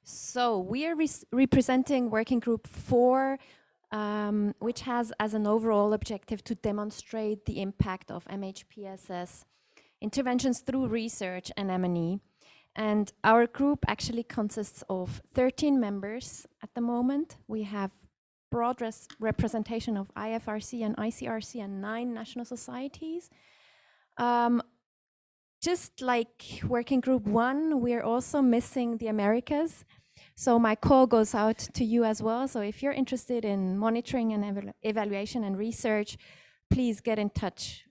So we are representing working group 4, which has as an overall objective to demonstrate the impact of MHPSS interventions through research and M&E. And our group actually consists of 13 members at the moment. We have broad representation of IFRC and ICRC and 9 national societies. Just like working group 1, we're also missing the Americas. So my call goes out to you as well. So if you're interested in monitoring and evaluation and research, please get in touch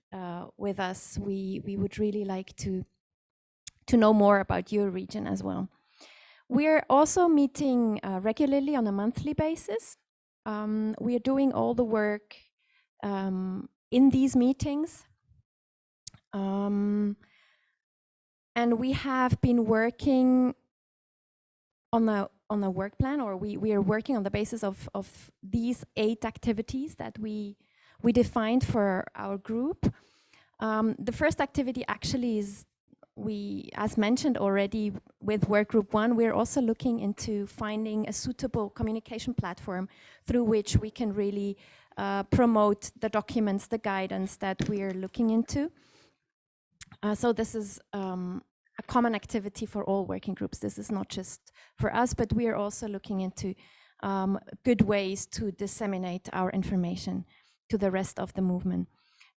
with us. We would really like to know more about your region as well. We're also meeting regularly on a monthly basis. We are doing all the work in these meetings. And we have been working on a work plan, or we are working on the basis of these 8 activities that we defined for our group. The first activity actually is, as mentioned already with work group 1, we're also looking into finding a suitable communication platform through which we can really promote the documents, the guidance that we are looking into. So this is a common activity for all working groups. This is not just for us, but we are also looking into good ways to disseminate our information to the rest of the movement.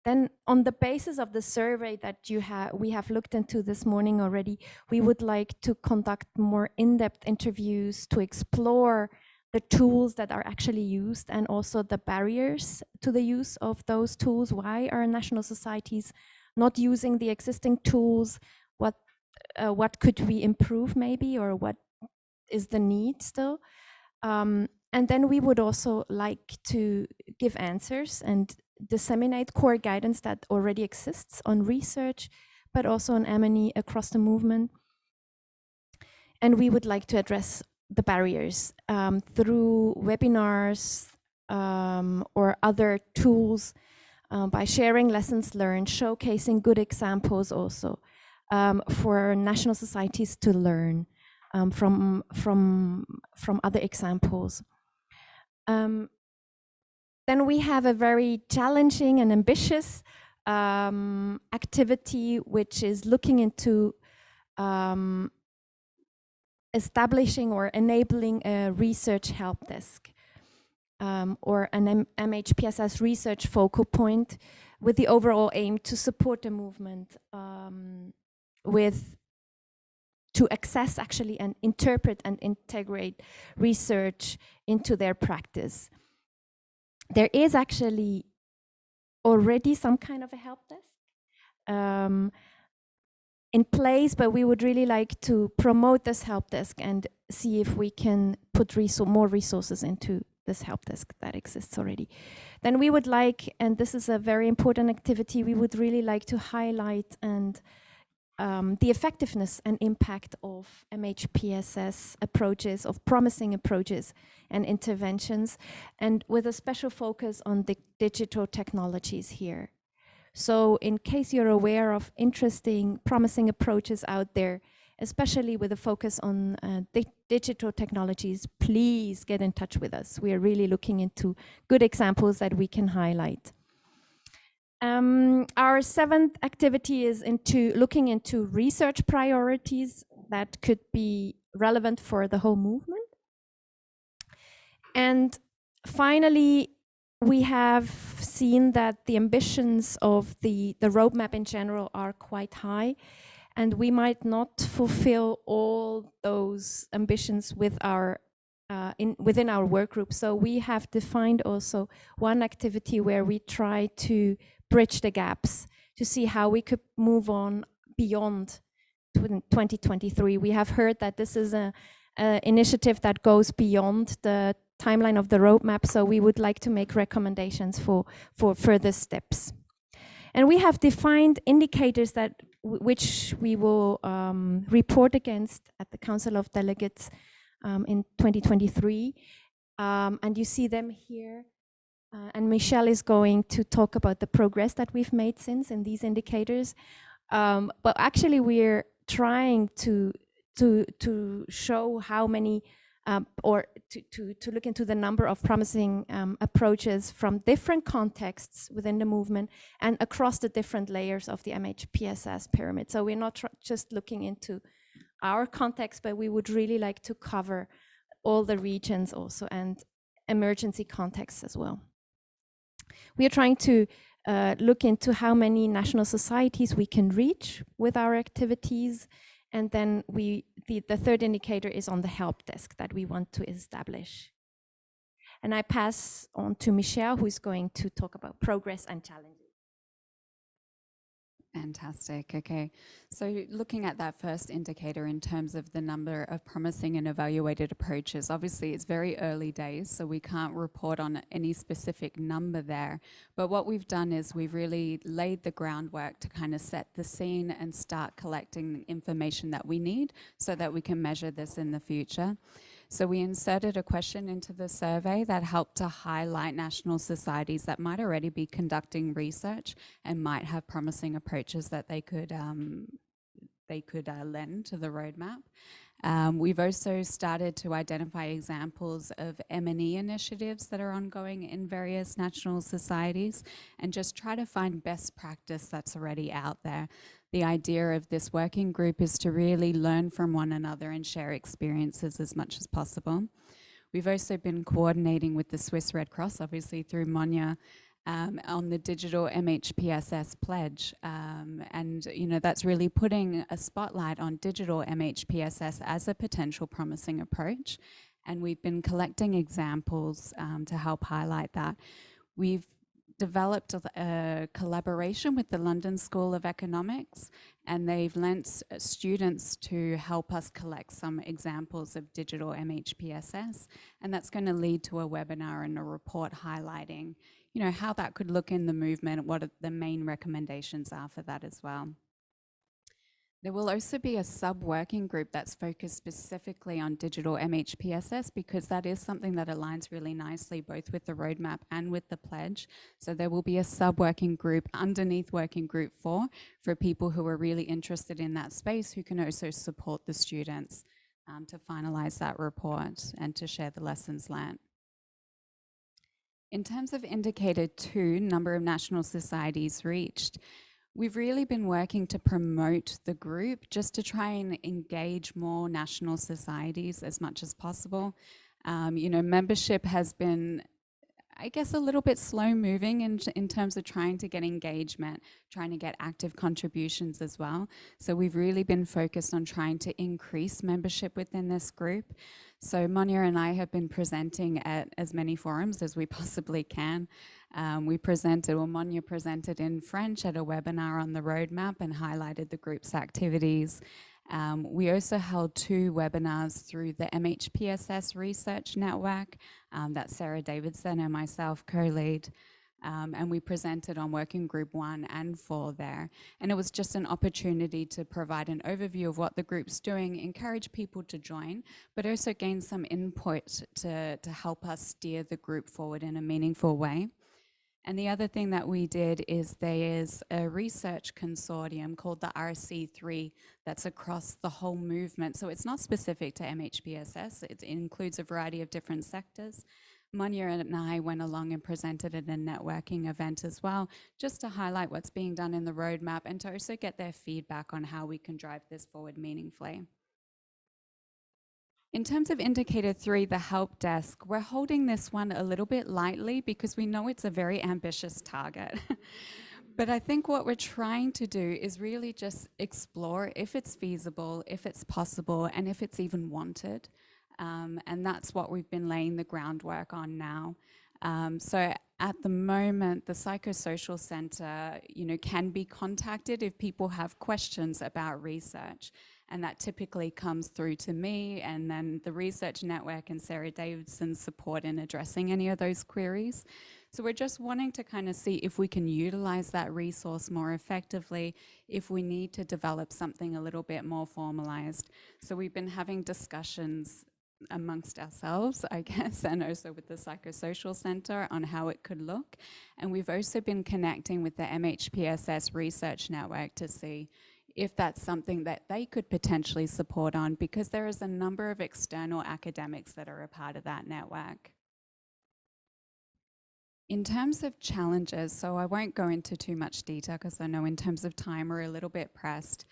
Then on the basis of the survey that we have looked into this morning already, we would like to conduct more in-depth interviews to explore the tools that are actually used and also the barriers to the use of those tools. Why are national societies not using the existing tools? What could we improve maybe, or what is the need still? And then we would also like to give answers and disseminate core guidance that already exists on research, but also on M&E across the movement. And we would like to address the barriers through webinars or other tools, by sharing lessons learned, showcasing good examples also for national societies to learn from other examples. Then we have a very challenging and ambitious activity, which is looking into establishing or enabling a research help desk or an MHPSS research focal point, with the overall aim to support the movement to access actually and interpret and integrate research into their practice. There is actually already some kind of a help desk in place, but we would really like to promote this help desk and see if we can put more resources into this help desk that exists already. Then we would like, and this is a very important activity, we would really like to highlight and the effectiveness and impact of MHPSS approaches, of promising approaches and interventions, and with a special focus on the digital technologies here. So in case you're aware of interesting, promising approaches out there, especially with a focus on digital technologies, please get in touch with us. We are really looking into good examples that we can highlight. Our 7th activity is looking into research priorities that could be relevant for the whole movement. And finally, we have seen that the ambitions of the roadmap in general are quite high, and we might not fulfill all those ambitions with within our work group. So we have defined also one activity where we try to bridge the gaps to see how we could move on beyond 2023. We have heard that this is an initiative that goes beyond the timeline of the roadmap, so we would like to make recommendations for further steps. And we have defined indicators that which we will report against at the Council of Delegates in 2023. And you see them here. And Michelle is going to talk about the progress that we've made since in these indicators. But actually we're trying to to show how many or to look into the number of promising approaches from different contexts within the movement and across the different layers of the MHPSS pyramid. So we're not just looking into our context, but we would really like to cover all the regions also and emergency contexts as well. We are trying to look into how many national societies we can reach with our activities. And then the third indicator is on the help desk that we want to establish. And I pass on to Michelle, who is going to talk about progress and challenges. Fantastic. Okay. So looking at that first indicator in terms of the number of promising and evaluated approaches, obviously it's very early days, so we can't report on any specific number there. But what we've done is we've really laid the groundwork to kind of set the scene and start collecting information that we need so that we can measure this in the future. So we inserted a question into the survey that helped to highlight national societies that might already be conducting research and might have promising approaches that they could lend to the roadmap. We've also started to identify examples of M&E initiatives that are ongoing in various national societies and just try to find best practice that's already out there. The idea of this working group is to really learn from one another and share experiences as much as possible. We've also been coordinating with the Swiss Red Cross, obviously through Monia, on the digital MHPSS pledge. And that's really putting a spotlight on digital MHPSS as a potential promising approach. And we've been collecting examples to help highlight that. We've developed a collaboration with the London School of Economics, and they've lent students to help us collect some examples of digital MHPSS, and that's going to lead to a webinar and a report highlighting, how that could look in the movement, what the main recommendations are for that as well. There will also be a sub-working group that's focused specifically on digital MHPSS because that is something that aligns really nicely both with the roadmap and with the pledge. So there will be a sub-working group underneath working group 4 for people who are really interested in that space who can also support the students to finalize that report and to share the lessons learned. In terms of indicator 2, number of national societies reached, we've really been working to promote the group just to try and engage more national societies as much as possible. Membership has been, I guess, a little bit slow moving in terms of trying to get engagement, trying to get active contributions as well. So we've really been focused on trying to increase membership within this group. So Monia and I have been presenting at as many forums as we possibly can. Monia presented in French at a webinar on the roadmap and highlighted the group's activities. We also held 2 webinars through the MHPSS Research Network that Sarah Davidson and myself co-lead. And we presented on working group 1 and 4 there. And it was just an opportunity to provide an overview of what the group's doing, encourage people to join, but also gain some input to help us steer the group forward in a meaningful way. And the other thing that we did is there is a research consortium called the RC3 that's across the whole movement. So it's not specific to MHPSS, it includes a variety of different sectors. Monia and I went along and presented at a networking event as well, just to highlight what's being done in the roadmap and to also get their feedback on how we can drive this forward meaningfully. In terms of indicator 3, the help desk, we're holding this one a little bit lightly because we know it's a very ambitious target. But I think what we're trying to do is really just explore if it's feasible, if it's possible, and if it's even wanted. And that's what we've been laying the groundwork on now. So at the moment, the Psychosocial Center, can be contacted if people have questions about research. And that typically comes through to me and then the Research Network and Sarah Davidson's support in addressing any of those queries. So we're just wanting to kind of see if we can utilize that resource more effectively, if we need to develop something a little bit more formalized. So we've been having discussions amongst ourselves, I guess, and also with the Psychosocial Center on how it could look. And we've also been connecting with the MHPSS Research Network to see if that's something that they could potentially support on, because there is a number of external academics that are a part of that network. In terms of challenges, so I won't go into too much detail because I know in terms of time we're a little bit pressed.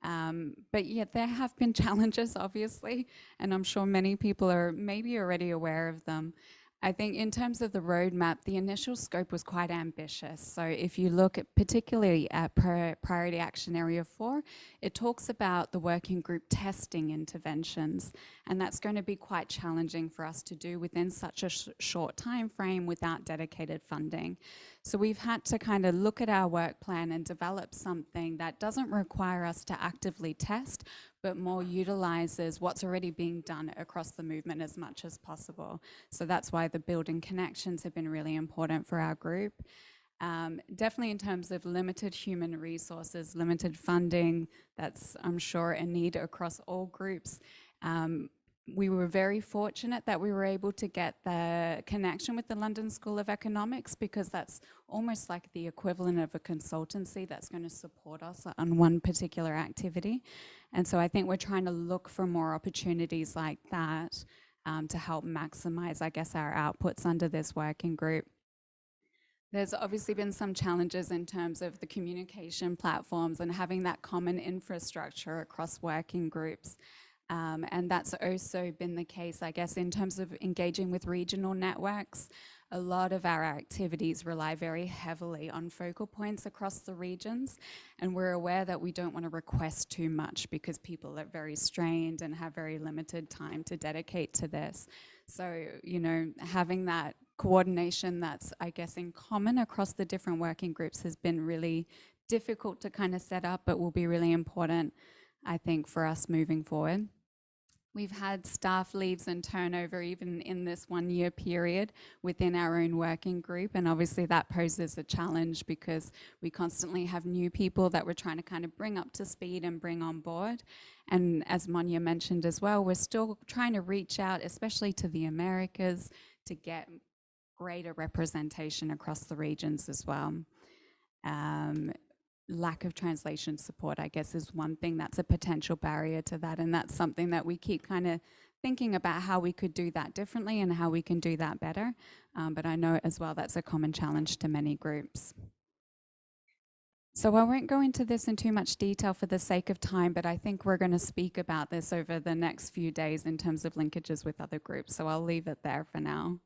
But yeah, there have been challenges, obviously, and I'm sure many people are maybe already aware of them. I think in terms of the roadmap, the initial scope was quite ambitious. So if you look at particularly at Priority Action Area 4, it talks about the working group testing interventions, and that's going to be quite challenging for us to do within such a short time frame without dedicated funding. So we've had to kind of look at our work plan and develop something that doesn't require us to actively test, but more utilizes what's already being done across the movement as much as possible. So that's why the building connections have been really important for our group. Definitely in terms of limited human resources, limited funding, that's, I'm sure, a need across all groups. We were very fortunate that we were able to get the connection with the London School of Economics, because that's almost like the equivalent of a consultancy that's going to support us on one particular activity. And so I think we're trying to look for more opportunities like that to help maximize, I guess, our outputs under this working group. There's obviously been some challenges in terms of the communication platforms and having that common infrastructure across working groups. And that's also been the case, I guess, in terms of engaging with regional networks. A lot of our activities rely very heavily on focal points across the regions, and we're aware that we don't want to request too much because people are very strained and have very limited time to dedicate to this. So, you know, having that coordination that's, I guess, in common across the different working groups has been really difficult to kind of set up, but will be really important, I think, for us moving forward. We've had staff leaves and turnover even in this 1 year period within our own working group, and obviously that poses a challenge because we constantly have new people that we're trying to kind of bring up to speed and bring on board. And as Monia mentioned as well, we're still trying to reach out, especially to the Americas, to get greater representation across the regions as well. Lack of translation support, I guess, is one thing that's a potential barrier to that, and that's something that we keep kind of thinking about how we could do that differently and how we can do that better. But I know as well that's a common challenge to many groups. So I won't go into this in too much detail for the sake of time, but I think we're going to speak about this over the next few days in terms of linkages with other groups. So I'll leave it there for now.